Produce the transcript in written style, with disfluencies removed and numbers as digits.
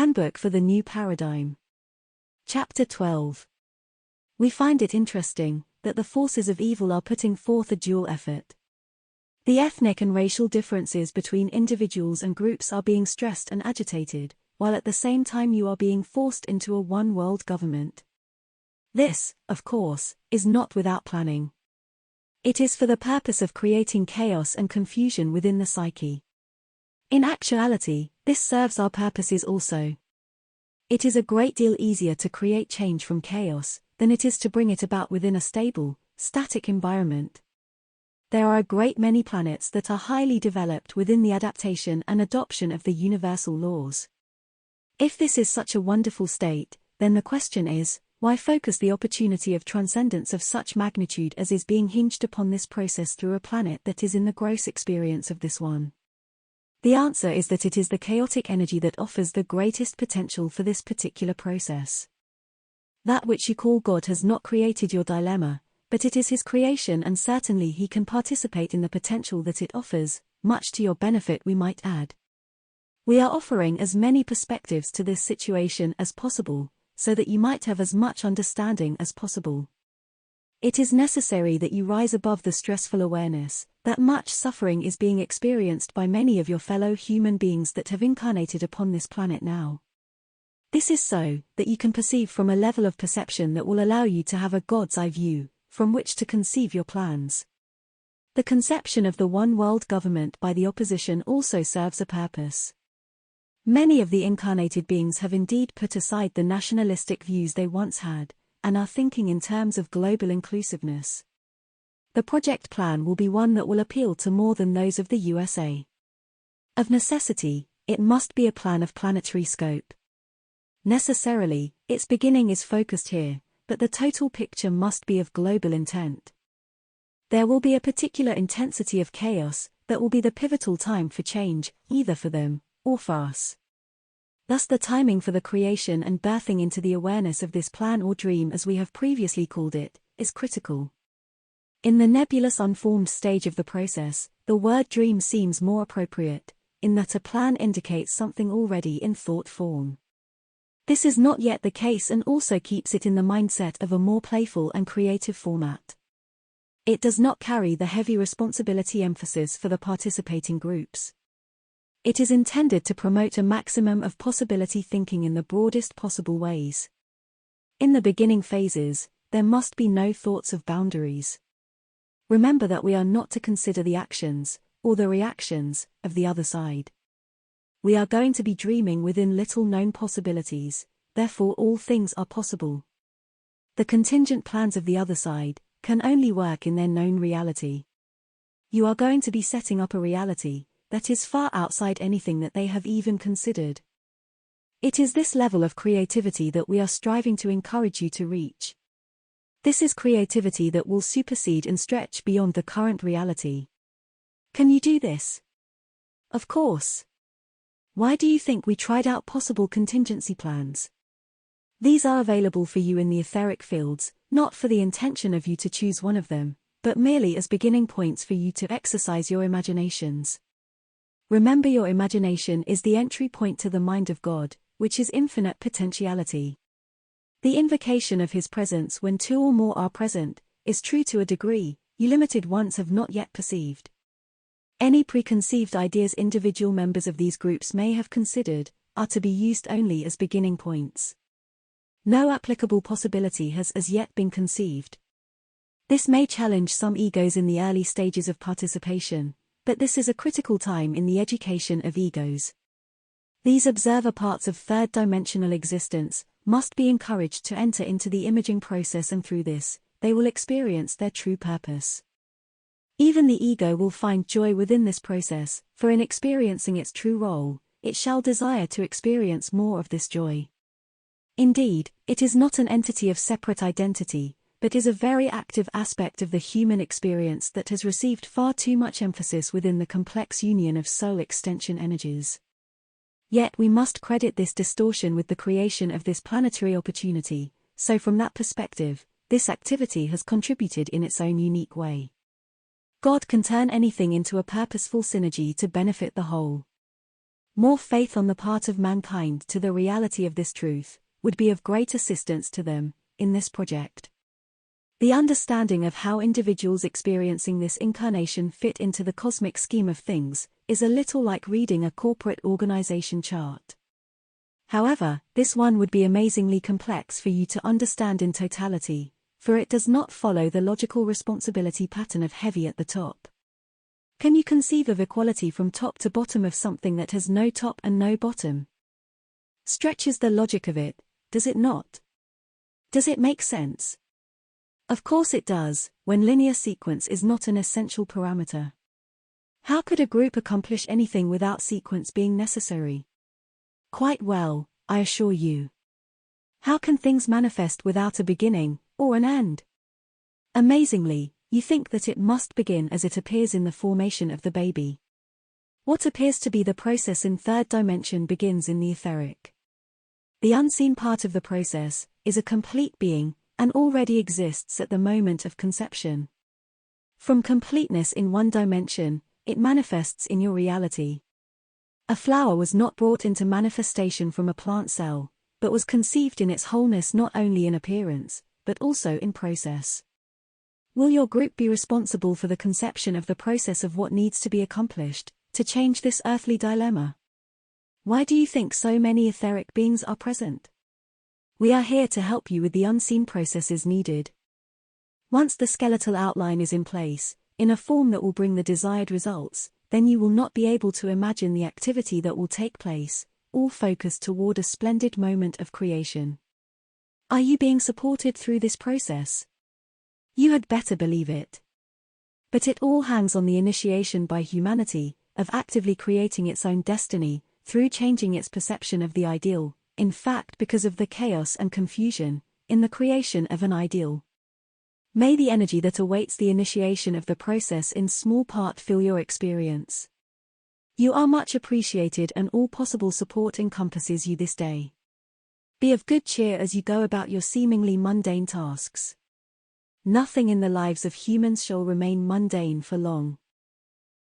Handbook for the New Paradigm. Chapter 12. We find it interesting that the forces of evil are putting forth a dual effort. The ethnic and racial differences between individuals and groups are being stressed and agitated, while at the same time you are being forced into a one-world government. This, of course, is not without planning. It is for the purpose of creating chaos and confusion within the psyche. In actuality, this serves our purposes also. It is a great deal easier to create change from chaos than it is to bring it about within a stable, static environment. There are a great many planets that are highly developed within the adaptation and adoption of the universal laws. If this is such a wonderful state, then the question is, why focus the opportunity of transcendence of such magnitude as is being hinged upon this process through a planet that is in the gross experience of this one? The answer is that it is the chaotic energy that offers the greatest potential for this particular process. That which you call God has not created your dilemma, but it is His creation, and certainly He can participate in the potential that it offers, much to your benefit we might add. We are offering as many perspectives to this situation as possible, so that you might have as much understanding as possible. It is necessary that you rise above the stressful awareness that much suffering is being experienced by many of your fellow human beings that have incarnated upon this planet now. This is so that you can perceive from a level of perception that will allow you to have a God's eye view, from which to conceive your plans. The conception of the one-world government by the opposition also serves a purpose. Many of the incarnated beings have indeed put aside the nationalistic views they once had, and are thinking in terms of global inclusiveness. The project plan will be one that will appeal to more than those of the USA. Of necessity, it must be a plan of planetary scope. Necessarily, its beginning is focused here, but the total picture must be of global intent. There will be a particular intensity of chaos that will be the pivotal time for change, either for them or for us. Thus the timing for the creation and birthing into the awareness of this plan or dream, as we have previously called it, is critical. In the nebulous unformed stage of the process, the word dream seems more appropriate, in that a plan indicates something already in thought form. This is not yet the case and also keeps it in the mindset of a more playful and creative format. It does not carry the heavy responsibility emphasis for the participating groups. It is intended to promote a maximum of possibility thinking in the broadest possible ways. In the beginning phases, there must be no thoughts of boundaries. Remember that we are not to consider the actions, or the reactions, of the other side. We are going to be dreaming within little-known possibilities, therefore all things are possible. The contingent plans of the other side can only work in their known reality. You are going to be setting up a reality that is far outside anything that they have even considered. It is this level of creativity that we are striving to encourage you to reach. This is creativity that will supersede and stretch beyond the current reality. Can you do this? Of course. Why do you think we tried out possible contingency plans? These are available for you in the etheric fields, not for the intention of you to choose one of them, but merely as beginning points for you to exercise your imaginations. Remember, your imagination is the entry point to the mind of God, which is infinite potentiality. The invocation of His presence when two or more are present is true to a degree you limited ones have not yet perceived. Any preconceived ideas individual members of these groups may have considered are to be used only as beginning points. No applicable possibility has as yet been conceived. This may challenge some egos in the early stages of participation, but this is a critical time in the education of egos. These observer parts of third-dimensional existence must be encouraged to enter into the imaging process, and through this, they will experience their true purpose. Even the ego will find joy within this process, for in experiencing its true role, it shall desire to experience more of this joy. Indeed, it is not an entity of separate identity, but is a very active aspect of the human experience that has received far too much emphasis within the complex union of soul extension energies. Yet we must credit this distortion with the creation of this planetary opportunity, so from that perspective, this activity has contributed in its own unique way. God can turn anything into a purposeful synergy to benefit the whole. More faith on the part of mankind to the reality of this truth would be of great assistance to them in this project. The understanding of how individuals experiencing this incarnation fit into the cosmic scheme of things is a little like reading a corporate organization chart. However, this one would be amazingly complex for you to understand in totality, for it does not follow the logical responsibility pattern of heavy at the top. Can you conceive of equality from top to bottom of something that has no top and no bottom? Stretches the logic of it, does it not? Does it make sense? Of course it does, when linear sequence is not an essential parameter. How could a group accomplish anything without sequence being necessary? Quite well, I assure you. How can things manifest without a beginning, or an end? Amazingly, you think that it must begin as it appears in the formation of the baby. What appears to be the process in third dimension begins in the etheric. The unseen part of the process is a complete being, and already exists at the moment of conception. From completeness in one dimension, it manifests in your reality. A flower was not brought into manifestation from a plant cell, but was conceived in its wholeness not only in appearance, but also in process. Will your group be responsible for the conception of the process of what needs to be accomplished, to change this earthly dilemma? Why do you think so many etheric beings are present? We are here to help you with the unseen processes needed. Once the skeletal outline is in place, in a form that will bring the desired results, then you will not be able to imagine the activity that will take place, all focused toward a splendid moment of creation. Are you being supported through this process? You had better believe it. But it all hangs on the initiation by humanity, of actively creating its own destiny, through changing its perception of the ideal, in fact because of the chaos and confusion, in the creation of an ideal. May the energy that awaits the initiation of the process in small part fill your experience. You are much appreciated and all possible support encompasses you this day. Be of good cheer as you go about your seemingly mundane tasks. Nothing in the lives of humans shall remain mundane for long.